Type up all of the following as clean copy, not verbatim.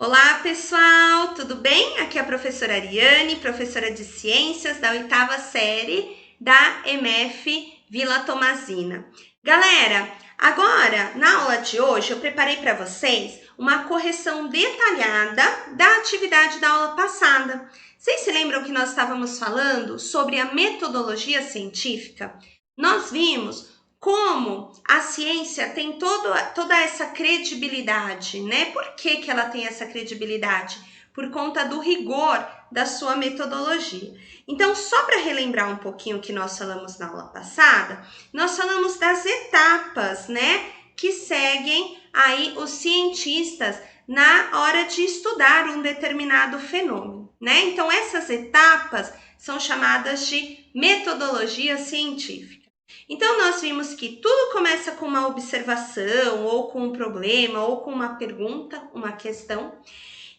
Olá, pessoal, tudo bem? Aqui é a professora Ariane, professora de Ciências da 8ª série da MF Vila Tomazina. Galera, agora, na aula de hoje, eu preparei para vocês uma correção detalhada da atividade da aula passada. Vocês se lembram que nós estávamos falando sobre a metodologia científica? Nós vimos como a ciência tem toda essa credibilidade, né? Por que ela tem essa credibilidade? Por conta do rigor da sua metodologia. Então, só para relembrar um pouquinho o que nós falamos na aula passada, nós falamos das etapas, né? Que seguem aí os cientistas na hora de estudar um determinado fenômeno, né? Então, essas etapas são chamadas de metodologia científica. Então, nós vimos que tudo começa com uma observação, ou com um problema, ou com uma pergunta, uma questão.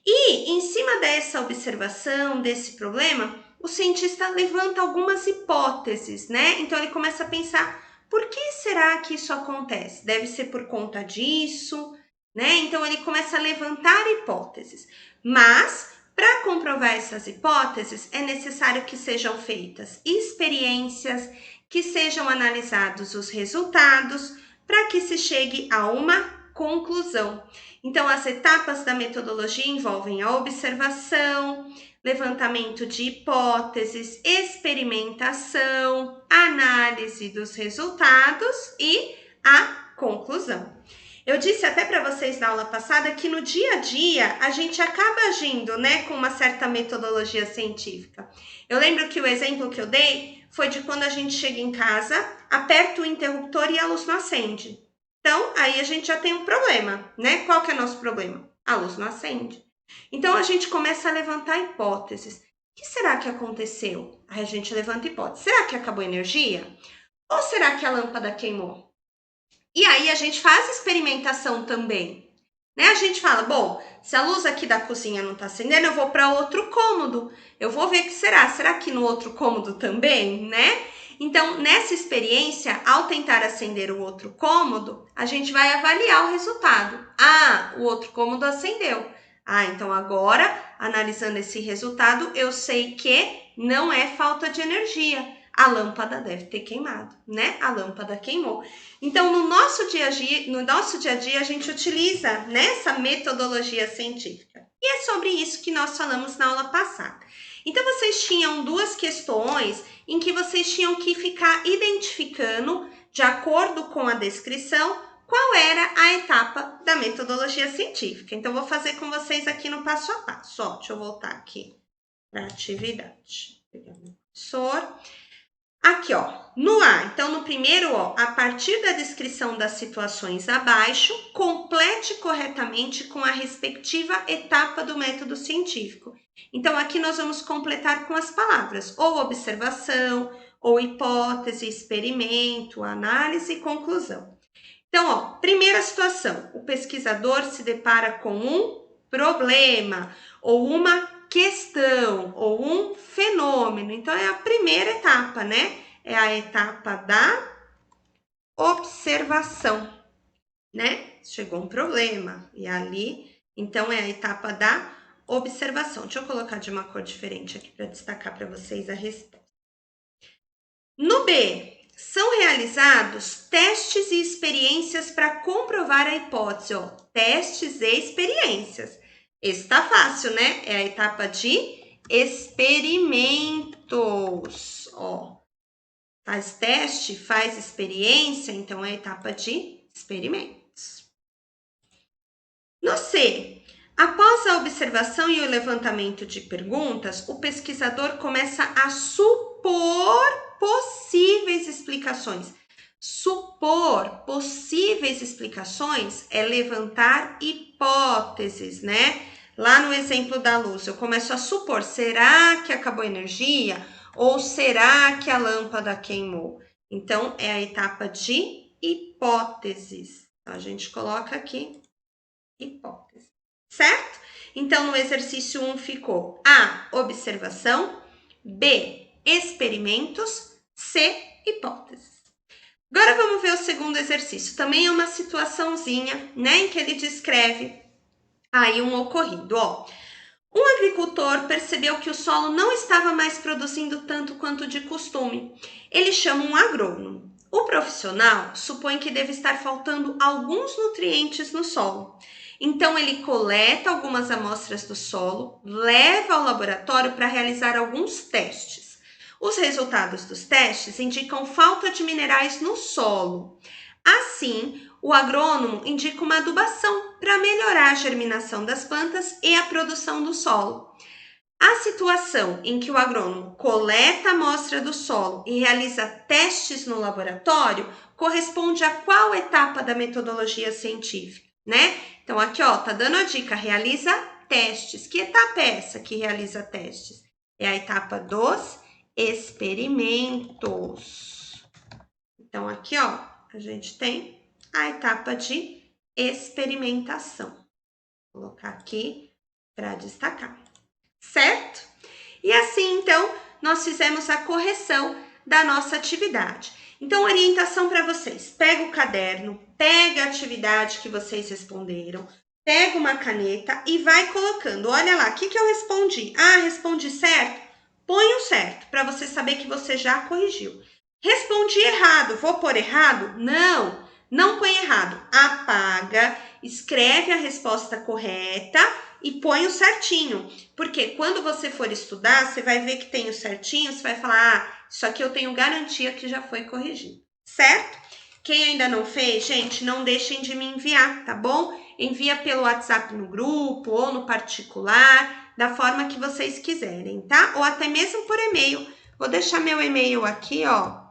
E, em cima dessa observação, desse problema, o cientista levanta algumas hipóteses, né? Então, ele começa a pensar, por que será que isso acontece? Deve ser por conta disso, né? Então, ele começa a levantar hipóteses. Mas, para comprovar essas hipóteses, é necessário que sejam feitas experiências, que sejam analisados os resultados para que se chegue a uma conclusão. Então, as etapas da metodologia envolvem a observação, levantamento de hipóteses, experimentação, análise dos resultados e a conclusão. Eu disse até para vocês na aula passada que no dia a dia a gente acaba agindo, né, com uma certa metodologia científica. Eu lembro que o exemplo que eu dei foi de quando a gente chega em casa, aperta o interruptor e a luz não acende. Então, aí a gente já tem um problema, né? Qual que é o nosso problema? A luz não acende. Então, a gente começa a levantar hipóteses. O que será que aconteceu? Aí a gente levanta hipótese. Será que acabou a energia? Ou será que a lâmpada queimou? E aí a gente faz experimentação também, né? A gente fala, bom, se a luz aqui da cozinha não está acendendo, eu vou para outro cômodo. Eu vou ver o que será. Será que no outro cômodo também, né? Então, nessa experiência, ao tentar acender o outro cômodo, a gente vai avaliar o resultado. Ah, o outro cômodo acendeu. Ah, então agora, analisando esse resultado, eu sei que não é falta de energia. A lâmpada deve ter queimado, né? A lâmpada queimou. Então, no nosso dia a dia, a gente utiliza, né, essa metodologia científica. E é sobre isso que nós falamos na aula passada. Então, vocês tinham duas questões em que vocês tinham que ficar identificando, de acordo com a descrição, qual era a etapa da metodologia científica. Então, vou fazer com vocês aqui no passo a passo. Ó, deixa eu voltar aqui para a atividade. Pegar o professor. Aqui, ó, no A. Então, no primeiro, ó, a partir da descrição das situações abaixo, complete corretamente com a respectiva etapa do método científico. Então, aqui nós vamos completar com as palavras ou observação, ou hipótese, experimento, análise e conclusão. Então, ó, primeira situação, o pesquisador se depara com um problema, ou uma questão, ou um fenômeno. Então, é a primeira etapa, né? É a etapa da observação, né? Chegou um problema, e ali, então, é a etapa da observação. Deixa eu colocar de uma cor diferente aqui para destacar para vocês a resposta. No B, são realizados testes e experiências para comprovar a hipótese, ó, testes e experiências. Esse tá fácil, né? É a etapa de experimentos, ó. Faz teste, faz experiência, então é a etapa de experimentos. No C, após a observação e o levantamento de perguntas, o pesquisador começa a supor possíveis explicações. Supor possíveis explicações é levantar hipóteses, né? Lá no exemplo da luz, eu começo a supor, será que acabou a energia? Ou será que a lâmpada queimou? Então, é a etapa de hipóteses. Então, a gente coloca aqui hipótese, certo? Então, no exercício 1 ficou A, observação, B, experimentos, C, hipóteses. Agora vamos ver o segundo exercício. Também é uma situaçãozinha, né, em que ele descreve Aí um ocorrido, ó. Um agricultor percebeu que o solo não estava mais produzindo tanto quanto de costume. Ele chama um agrônomo. O profissional supõe que deve estar faltando alguns nutrientes no solo. Então ele coleta algumas amostras do solo, leva ao laboratório para realizar alguns testes. Os resultados dos testes indicam falta de minerais no solo. Assim, o agrônomo indica uma adubação para melhorar a germinação das plantas e a produção do solo. A situação em que o agrônomo coleta a amostra do solo e realiza testes no laboratório corresponde a qual etapa da metodologia científica, né? Então aqui, ó, tá dando a dica, realiza testes. Que etapa é essa que realiza testes? É a etapa dos experimentos. Então aqui, ó, a gente tem a etapa de experimentação. Vou colocar aqui para destacar, certo? E assim, então, nós fizemos a correção da nossa atividade. Então, orientação para vocês: pega o caderno, pega a atividade que vocês responderam, pega uma caneta e vai colocando. Olha lá, o que eu respondi? Ah, respondi certo? Põe o certo, para você saber que você já corrigiu. Respondi errado, vou pôr errado? Não, não põe errado. Apaga, escreve a resposta correta e põe o certinho. Porque quando você for estudar, você vai ver que tem o certinho, você vai falar, ah, isso aqui eu tenho garantia que já foi corrigido, certo? Quem ainda não fez, gente, não deixem de me enviar, tá bom? Envia pelo WhatsApp no grupo ou no particular, da forma que vocês quiserem, tá? Ou até mesmo por e-mail. Vou deixar meu e-mail aqui, ó.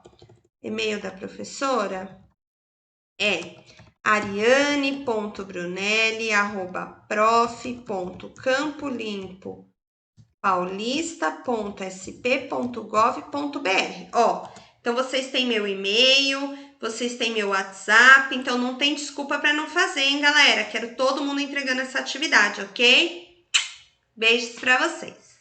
E-mail da professora é ariane.brunelli@prof.campolimpopaulista.sp.gov.br. Ó, então vocês têm meu e-mail, vocês têm meu WhatsApp, então não tem desculpa para não fazer, hein, galera? Quero todo mundo entregando essa atividade, ok? Beijos para vocês.